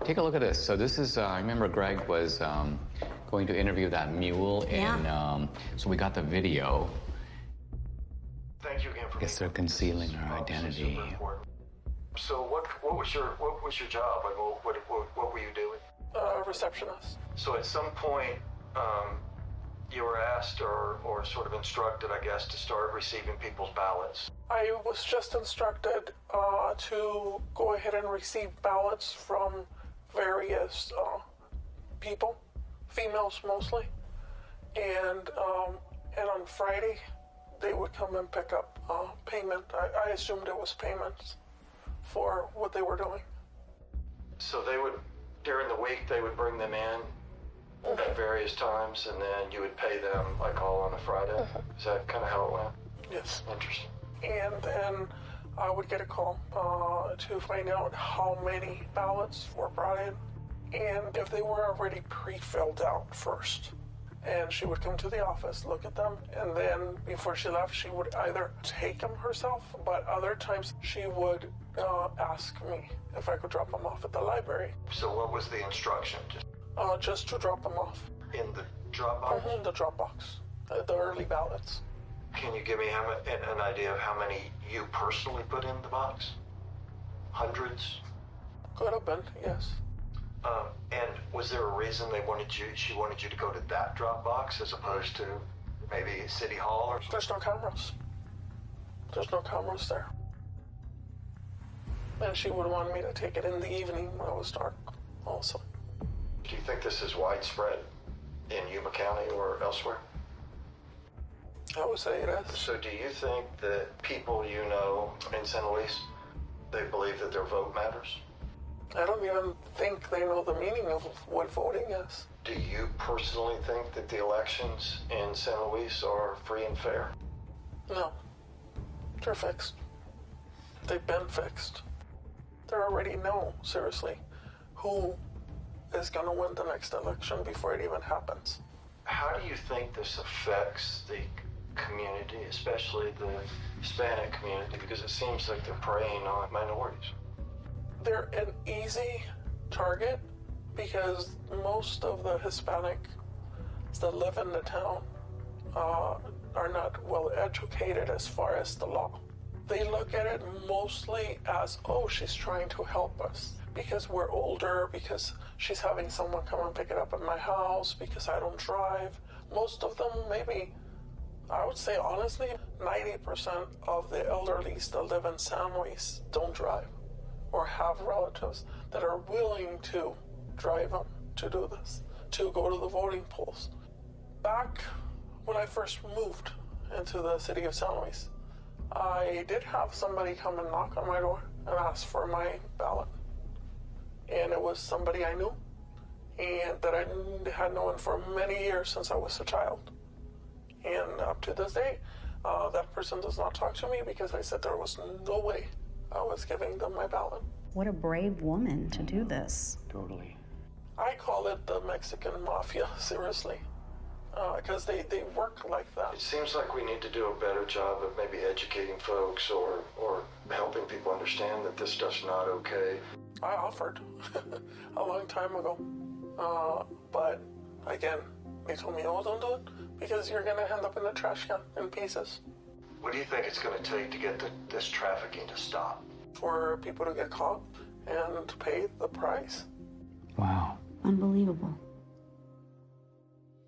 Take a look at this. So this is, I remember Greg was going to interview that mule, and so we got the video. Thank you again for. I guess they're concealing her identity. So what was your job? Like, what were you doing? Receptionist. So at some point, you were asked or sort of instructed, I guess, to start receiving people's ballots. I was just instructed to go ahead and receive ballots from various people, females mostly, and on Friday they would come and pick up payment. I assumed it was payments for what they were doing. So they would, during the week, they would bring them in at various times, and then you would pay them like all on a Friday. Is that kind of how it went? Yes. Interesting. And then I would get a call to find out how many ballots were brought in and if they were already pre-filled out first. And she would come to the office, look at them, and then before she left, she would either take them herself, but other times she would ask me if I could drop them off at the library. So what was the instruction? Just to drop them off. In the drop box? The drop box, the early ballots. Can you give me an idea of how many you personally put in the box? Hundreds? Could have been, yes. And was there a reason she wanted you to go to that drop box as opposed to maybe City Hall or something? There's no cameras. There's no cameras there. And she would want me to take it in the evening when it was dark also. Do you think this is widespread in Yuma County or elsewhere? I would say it is. So do you think that people you know in San Luis, they believe that their vote matters? I don't even think they know the meaning of what voting is. Do you personally think that the elections in San Luis are free and fair? No. They're fixed. They've been fixed. They already know, seriously, who is going to win the next election before it even happens. How do you think this affects the community, especially the Hispanic community, because it seems like they're preying on minorities? They're an easy target because most of the Hispanics that live in the town are not well educated as far as the law. They look at it mostly as, oh, she's trying to help us because we're older, because she's having someone come and pick it up at my house, because I don't drive. Most of them, maybe, I would say honestly, 90% of the elderlies that live in San Luis don't drive or have relatives that are willing to drive them to do this, to go to the voting polls. Back when I first moved into the city of San Luis, I did have somebody come and knock on my door and ask for my ballot. And it was somebody I knew and that I had known for many years since I was a child. And up to this day, that person does not talk to me because I said there was no way I was giving them my ballot. What a brave woman to do this. Totally. I call it the Mexican mafia, seriously, because they work like that. It seems like we need to do a better job of maybe educating folks or helping people understand that this stuff's not okay. I offered a long time ago, but again, they told me, oh, don't do it because you're going to end up in the trash can in pieces. What do you think it's going to take to get this trafficking to stop? For people to get caught and pay the price. Wow. Unbelievable.